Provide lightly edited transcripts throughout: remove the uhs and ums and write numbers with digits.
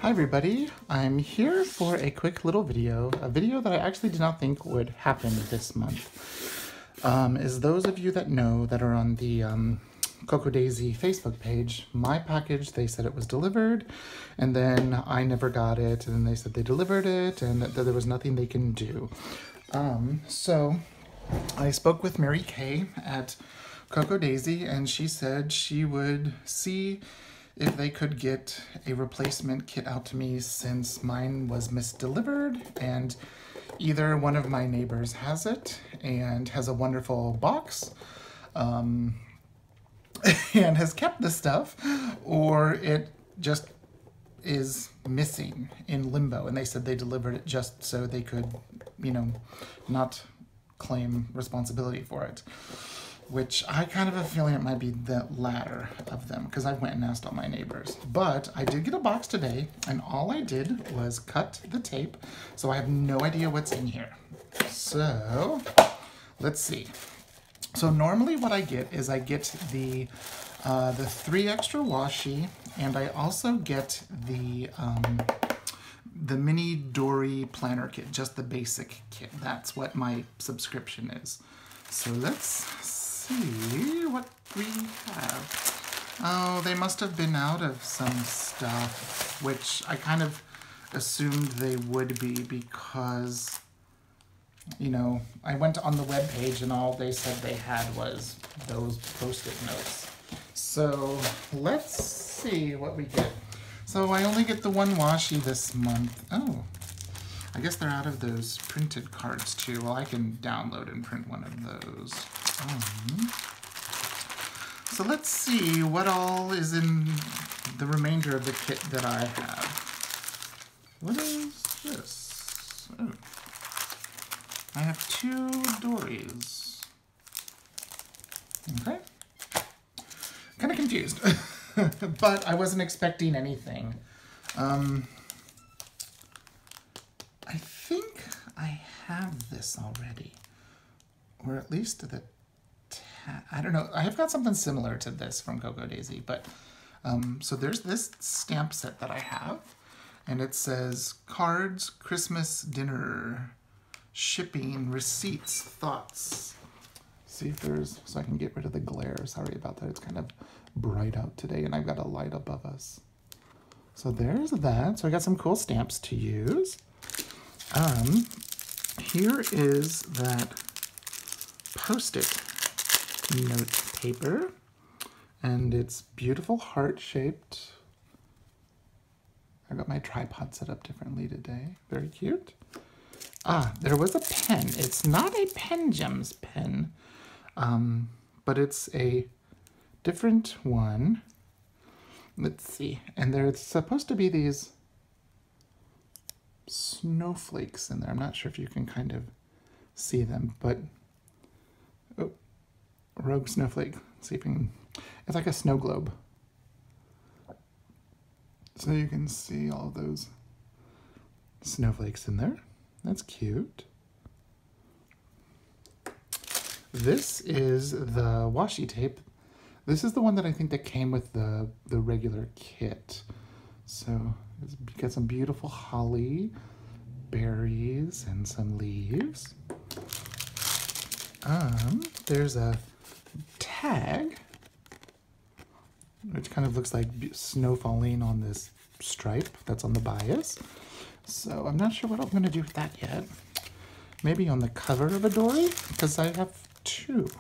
Hi everybody, I'm here for a quick little video, a video that I actually did not think would happen this month. As those of you that know that are on the Cocoa Daisy Facebook page, my package, they said it was delivered, and then I never got it, and then they said they delivered it, and that there was nothing they can do. So I spoke with Mary Kay at Cocoa Daisy, and she said she would see if they could get a replacement kit out to me since mine was misdelivered, and either one of my neighbors has it and has a wonderful box and has kept the stuff, or it just is missing in limbo, and they said they delivered it just so they could, you know, not claim responsibility for it. Which I kind of have a feeling it might be the latter of them, because I went and asked all my neighbors. But I did get a box today, and all I did was cut the tape, so I have no idea what's in here. So, let's see. So normally what I get is I get the 3 extra washi, and I also get the mini Dory planner kit, just the basic kit. That's what my subscription is. So let's see what we have. Oh, they must have been out of some stuff, which I kind of assumed they would be because, you know, I went on the web page and all they said they had was those Post-it notes. So let's see what we get. So I only get the 1 washi this month. Oh, I guess they're out of those printed cards too. Well, I can download and print one of those. So let's see what all is in the remainder of the kit that I have. What is this? Oh, I have 2 Dories. Okay. Kind of confused, but I wasn't expecting anything. I think I have this already, or at least the I don't know. I have got something similar to this from Cocoa Daisy, but so there's this stamp set that I have, and it says cards, Christmas dinner, shipping, receipts, thoughts. See if there's, so I can get rid of the glare. Sorry about that. It's kind of bright out today, and I've got a light above us. So there's that. So I got some cool stamps to use. Here is that Post-it note paper, and it's beautiful heart-shaped. I got my tripod set up differently today. Very cute. Ah, there was a pen. It's not a Pen Gems pen, but it's a different one. Let's see. And there's supposed to be these snowflakes in there. I'm not sure if you can kind of see them, but oh, Rogue Snowflake. Let's see if you can. It's like a snow globe. So you can see all of those snowflakes in there. That's cute. This is the washi tape. This is the one that I think that came with the regular kit. So it's got some beautiful holly, berries, and some leaves. There's a tag, which kind of looks like snow falling on this stripe that's on the bias. So I'm not sure what I'm going to do with that yet. Maybe on the cover of a Dory, because I have 2.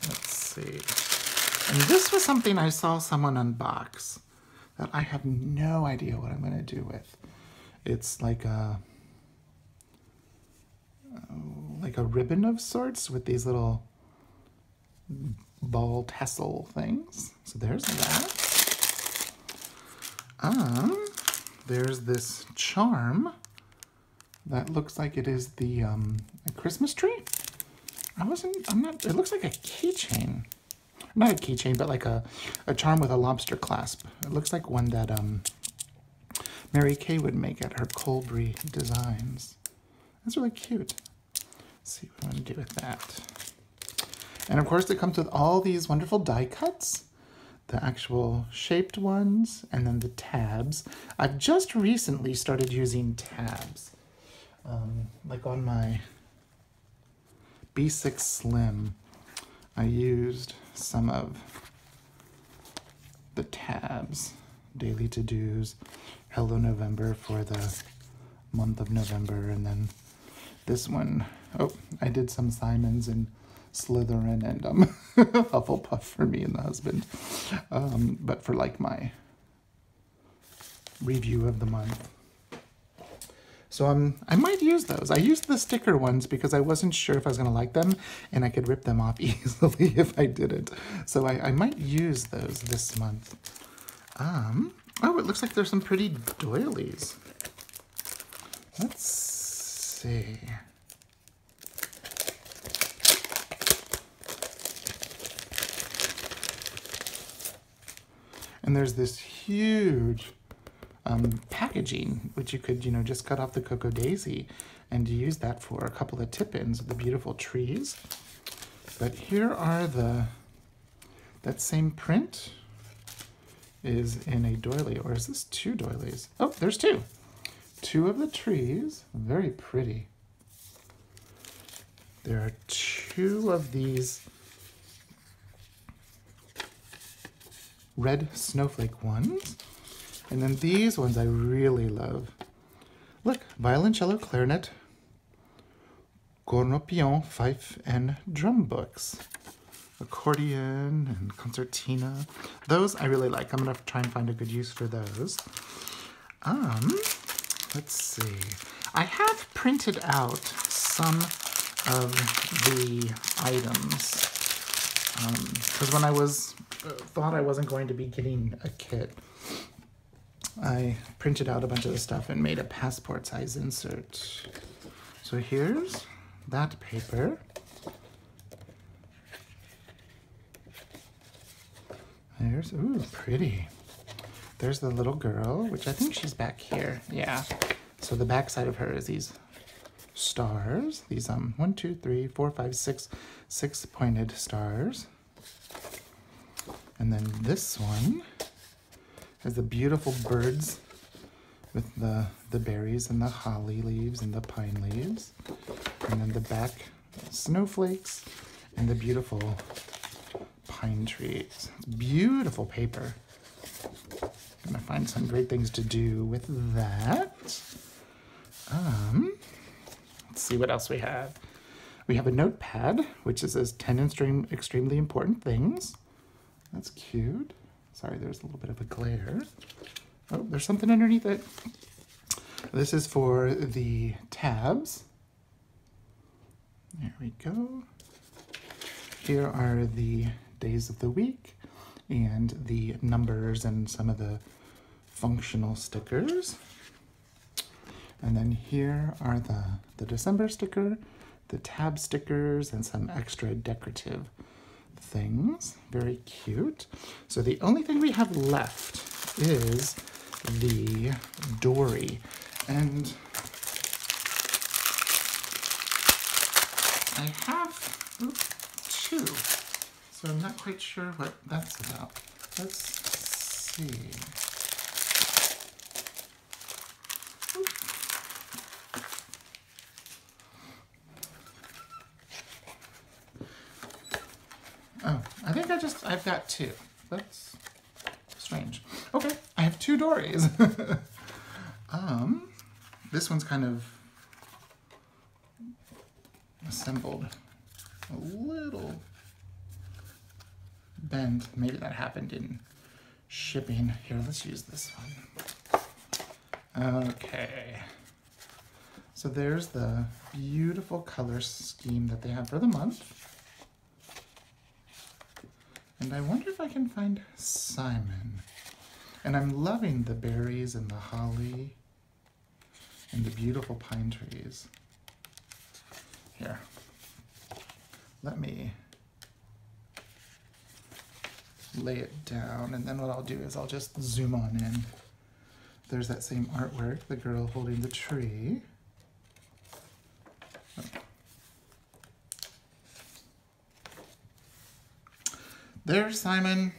Let's see. And this was something I saw someone unbox that I have no idea what I'm going to do with. It's like a ribbon of sorts with these little ball tassel things. So there's that. There's this charm that looks like it is the a Christmas tree. It looks like a keychain. Not a keychain, but like a charm with a lobster clasp. It looks like one that Mary Kay would make at her Colbury Designs. That's really cute. Let's see what I'm going to do with that. And of course it comes with all these wonderful die cuts. the actual shaped ones, and then the tabs. I've just recently started using tabs. Like on my B6 Slim, I used some of the tabs. Daily To-Dos, Hello November for the month of November, and then this one, oh, I did some Simons and Slytherin and Hufflepuff for me and the husband. But for like my review of the month. So I might use those. I used the sticker ones because I wasn't sure if I was going to like them, and I could rip them off easily if I didn't. So I might use those this month. Oh, it looks like there's some pretty doilies. Let's see. And there's this huge packaging, which you could, just cut off the Cocoa Daisy and use that for a couple of tip-ins of the beautiful trees. But here are that same print is in a doily, or is this two doilies? Oh, there's two. Two of the trees, very pretty. There are two of these red snowflake ones. And then these ones I really love. Look, violoncello, clarinet, cornopion, fife, and drum books. Accordion and concertina. Those I really like. I'm gonna try and find a good use for those. Let's see. I have printed out some of the items because when I thought I wasn't going to be getting a kit, I printed out a bunch of the stuff and made a passport size insert. So here's that paper. There's, ooh, pretty. There's the little girl, which I think she's back here. Yeah. So the back side of her is these stars. These 1, 2, 3, 4, 5, 6 pointed stars. And then this one has the beautiful birds with the berries and the holly leaves and the pine leaves. And then the back, snowflakes and the beautiful pine trees. It's beautiful paper. Gonna find some great things to do with that. Let's see what else we have. We have a notepad, which says 10 extremely important things. That's cute. Sorry, there's a little bit of a glare. Oh, there's something underneath it. This is for the tabs. There we go. Here are the days of the week and the numbers and some of the functional stickers. And then here are the December sticker, the tab stickers, and some extra decorative things. Very cute. So the only thing we have left is the Dory. And I have two. So I'm not quite sure what that's about. Let's see. Oh, I think I've got two. That's strange. Okay, I have two Dories. This one's kind of assembled a little bent. Maybe that happened in shipping. Here, let's use this one. Okay. So there's the beautiful color scheme that they have for the month. And I wonder if I can find Simon. And I'm loving the berries and the holly and the beautiful pine trees. Here, let me lay it down, and then what I'll do is I'll just zoom on in. There's that same artwork, the girl holding the tree. Oh. There's Simon.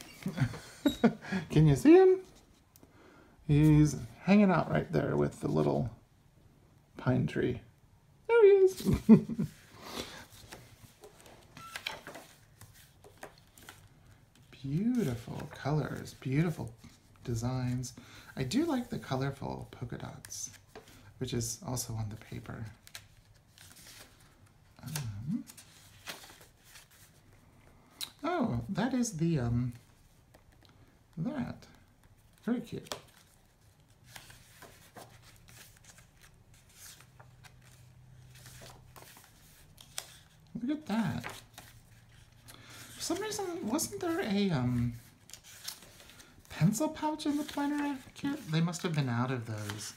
Can you see him? He's hanging out right there with the little pine tree. There he is. Beautiful colors, beautiful designs. I do like the colorful polka dots, which is also on the paper. Oh, that is the, that. Very cute. Look at that. For some reason, wasn't there a, pencil pouch in the planner kit? They must have been out of those.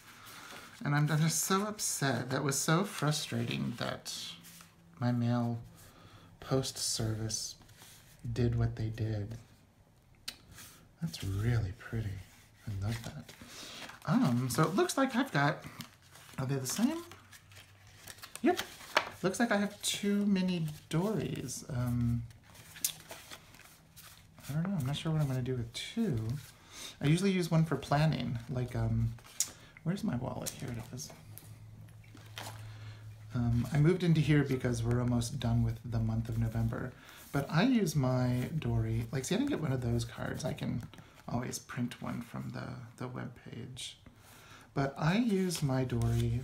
And I'm just so upset. That was so frustrating that my mail post service did what they did. That's really pretty. I love that. So it looks like I've got, are they the same? Yep. Looks like I have 2 mini Dories. I don't know, I'm not sure what I'm gonna do with 2. I usually use one for planning, like, where's my wallet? Here it is. I moved into here because we're almost done with the month of November, but I use my Dory, like, see, I didn't get one of those cards. I can always print one from the web page. But I use my Dory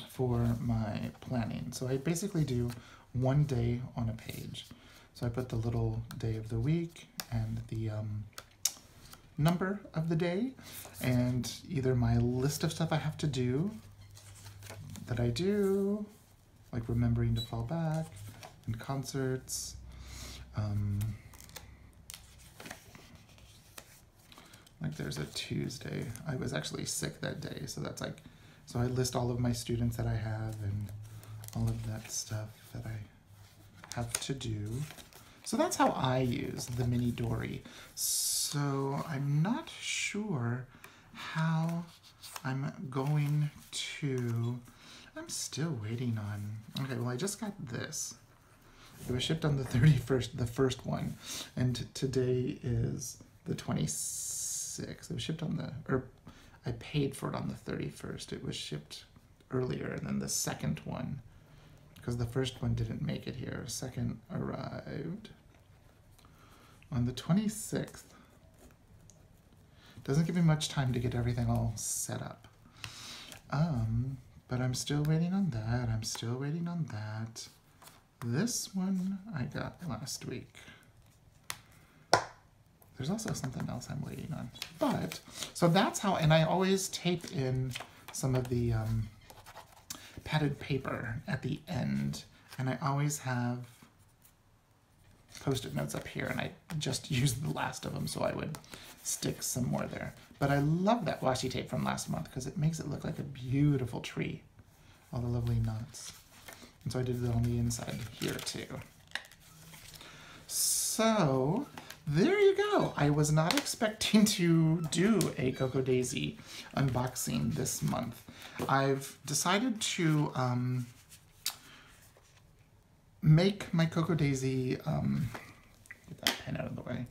for my planning. So I basically do 1 day on a page. So I put the little day of the week and the number of the day, and either my list of stuff I have to do that I do, like remembering to fall back and concerts. Like there's a Tuesday. I was actually sick that day, so that's like, so I list all of my students that I have and all of that stuff that I have to do. So that's how I use the mini Dory. So I'm not sure how I'm going to, I'm still waiting on, okay, well I just got this. It was shipped on the 31st, the first one, and today is the 26th. It was shipped on the, or I paid for it on the 31st. It was shipped earlier, and then the second one, because the first one didn't make it here, second arrived on the 26th. Doesn't give me much time to get everything all set up. But I'm still waiting on that. I'm still waiting on that. This one I got last week. There's also something else I'm waiting on. But, so that's how, and I always tape in some of the padded paper at the end. And I always have Post-it notes up here, and I just used the last of them, so I would stick some more there. But I love that washi tape from last month because it makes it look like a beautiful tree. All the lovely knots. And so I did it on the inside here too. So there you go. I was not expecting to do a Cocoa Daisy unboxing this month. I've decided to make my Cocoa Daisy, get that pen out of the way,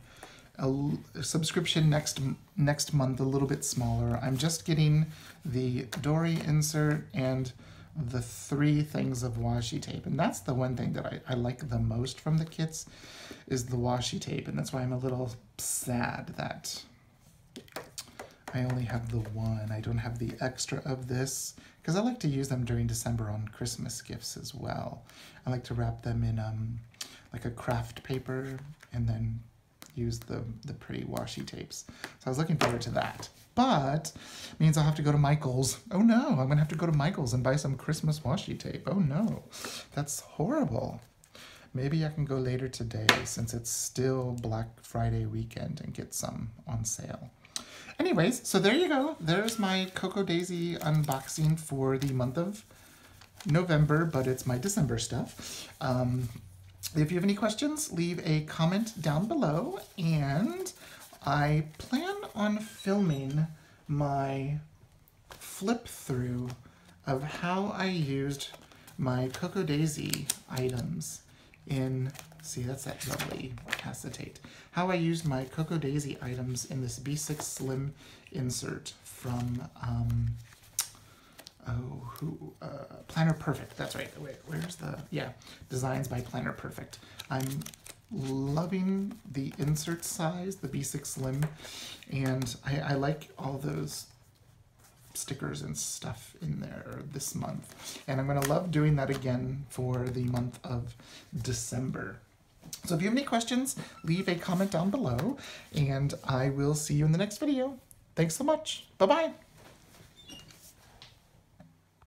a subscription next month a little bit smaller. I'm just getting the Dory insert and the 3 things of washi tape, and that's the one thing that I like the most from the kits is the washi tape, and that's why I'm a little sad that I only have the one. I don't have the extra of this because I like to use them during December on Christmas gifts as well. I like to wrap them in like a craft paper and then use the pretty washi tapes. So I was looking forward to that. But it means I'll have to go to Michael's. Oh no, I'm gonna have to go to Michael's and buy some Christmas washi tape. Oh no, that's horrible. Maybe I can go later today since it's still Black Friday weekend and get some on sale. Anyways, so there you go. There's my Cocoa Daisy unboxing for the month of November, but it's my December stuff. If you have any questions, leave a comment down below, and I plan on filming my flip through of how I used my Cocoa Daisy items in, see, that's that lovely acetate, how I used my Cocoa Daisy items in this B6 Slim insert from, Planner Perfect. That's right. Wait, where's the, yeah, Designs by Planner Perfect. I'm loving the insert size, the B6 Slim, and I like all those stickers and stuff in there this month. And I'm going to love doing that again for the month of December. So if you have any questions, leave a comment down below, and I will see you in the next video. Thanks so much. Bye-bye.